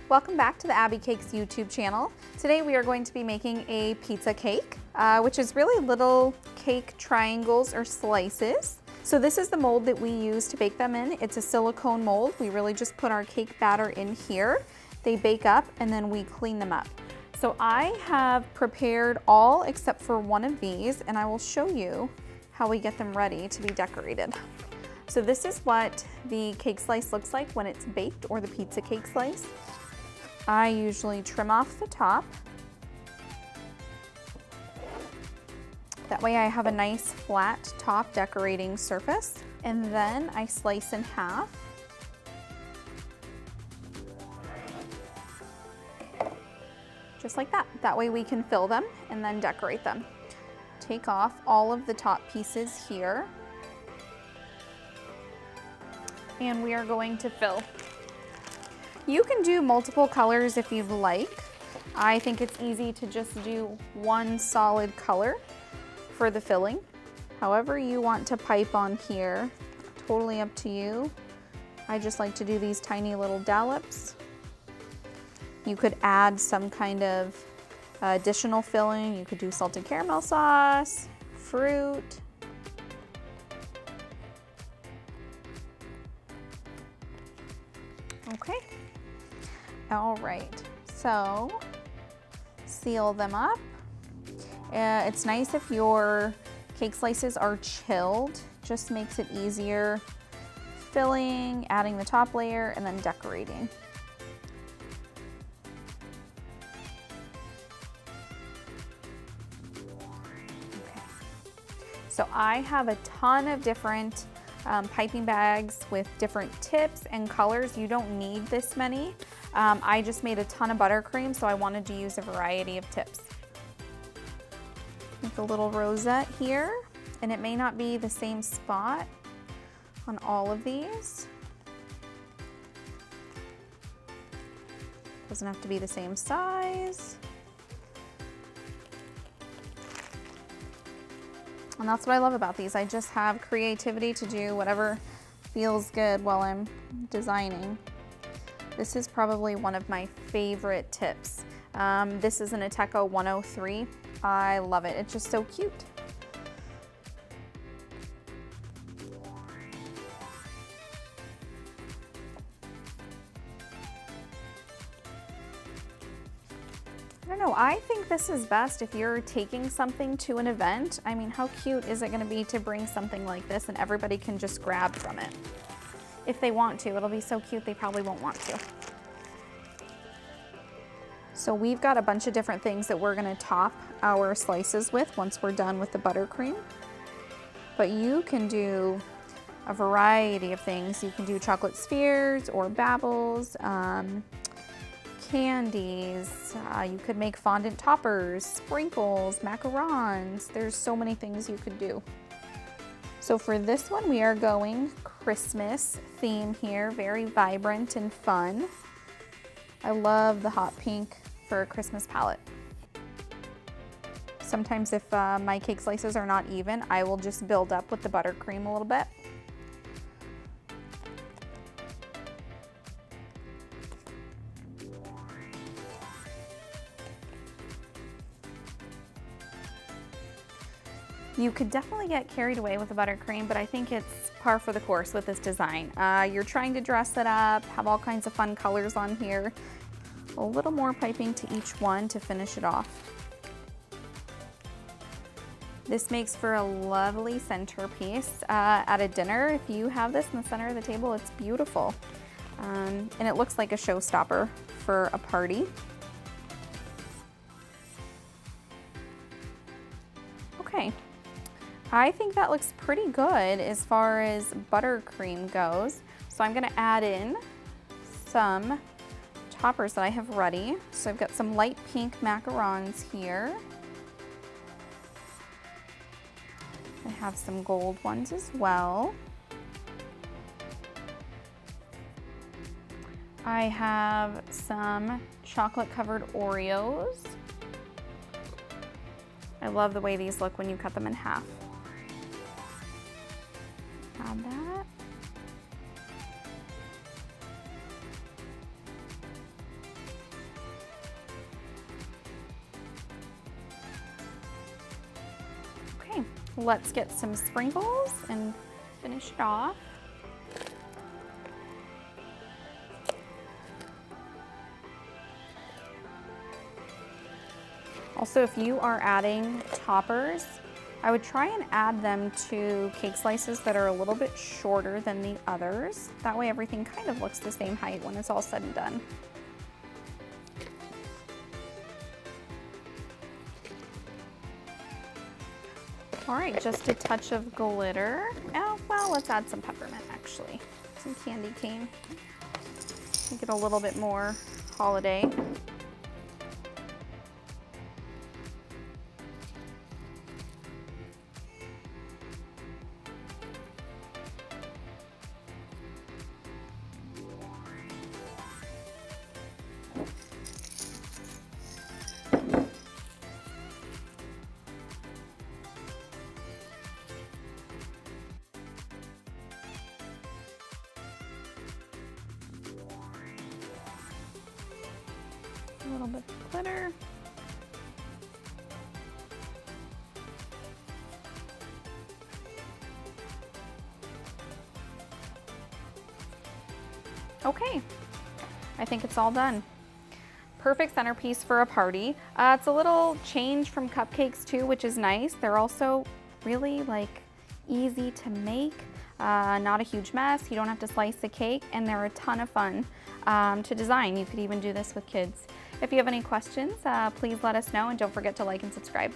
Welcome back to the Abby Cakes YouTube channel. Today we are going to be making a pizza cake, which is really little cake triangles or slices. So this is the mold that we use to bake them in. It's a silicone mold. We really just put our cake batter in here. They bake up and then we clean them up. So I have prepared all except for one of these, and I will show you how we get them ready to be decorated. So this is what the cake slice looks like when it's baked, or the pizza cake slice. I usually trim off the top. That way I have a nice flat top decorating surface. And then I slice in half. Just like that. That way we can fill them and then decorate them. Take off all of the top pieces here. And we are going to fill. You can do multiple colors if you'd like. I think it's easy to just do one solid color for the filling. However you want to pipe on here, totally up to you. I just like to do these tiny little dollops. You could add some kind of additional filling. You could do salted caramel sauce, fruit. Okay. All right, so seal them up. It's nice if your cake slices are chilled, just makes it easier filling, adding the top layer, and then decorating. Okay. So I have a ton of different piping bags with different tips and colors. You don't need this many. I just made a ton of buttercream, so I wanted to use a variety of tips. Make a little rosette here, and it may not be the same spot on all of these. Doesn't have to be the same size. And that's what I love about these. I just have creativity to do whatever feels good while I'm designing. This is probably one of my favorite tips. This is an deco 103. I love it. It's just so cute. I don't know, I think this is best if you're taking something to an event. I mean, how cute is it gonna be to bring something like this and everybody can just grab from it? If they want to, it'll be so cute they probably won't want to. So we've got a bunch of different things that we're gonna top our slices with once we're done with the buttercream. But you can do a variety of things. You can do chocolate spheres or babbles, candies, you could make fondant toppers, sprinkles, macarons. There's so many things you could do. So for this one, we are going Christmas theme here, very vibrant and fun. I love the hot pink for a Christmas palette. Sometimes if my cake slices are not even, I will just build up with the buttercream a little bit. You could definitely get carried away with the buttercream, but I think it's par for the course with this design. You're trying to dress it up, have all kinds of fun colors on here. A little more piping to each one to finish it off. This makes for a lovely centerpiece at a dinner. If you have this in the center of the table, it's beautiful. And it looks like a showstopper for a party. Okay. I think that looks pretty good as far as buttercream goes. So I'm gonna add in some toppers that I have ready. So I've got some light pink macarons here. I have some gold ones as well. I have some chocolate covered Oreos. I love the way these look when you cut them in half. Add that. let's get some sprinkles and finish it off. Also, if you are adding toppers, I would try and add them to cake slices that are a little bit shorter than the others. That way everything kind of looks the same height when it's all said and done. All right, just a touch of glitter. Oh, well, let's add some peppermint actually. Some candy cane. Make it a little bit more holiday. A little bit of glitter. Okay, I think it's all done. Perfect centerpiece for a party. It's a little change from cupcakes too, which is nice. They're also really like easy to make, not a huge mess. You don't have to slice the cake, and they're a ton of fun to design. You could even do this with kids. If you have any questions, please let us know, and don't forget to like and subscribe.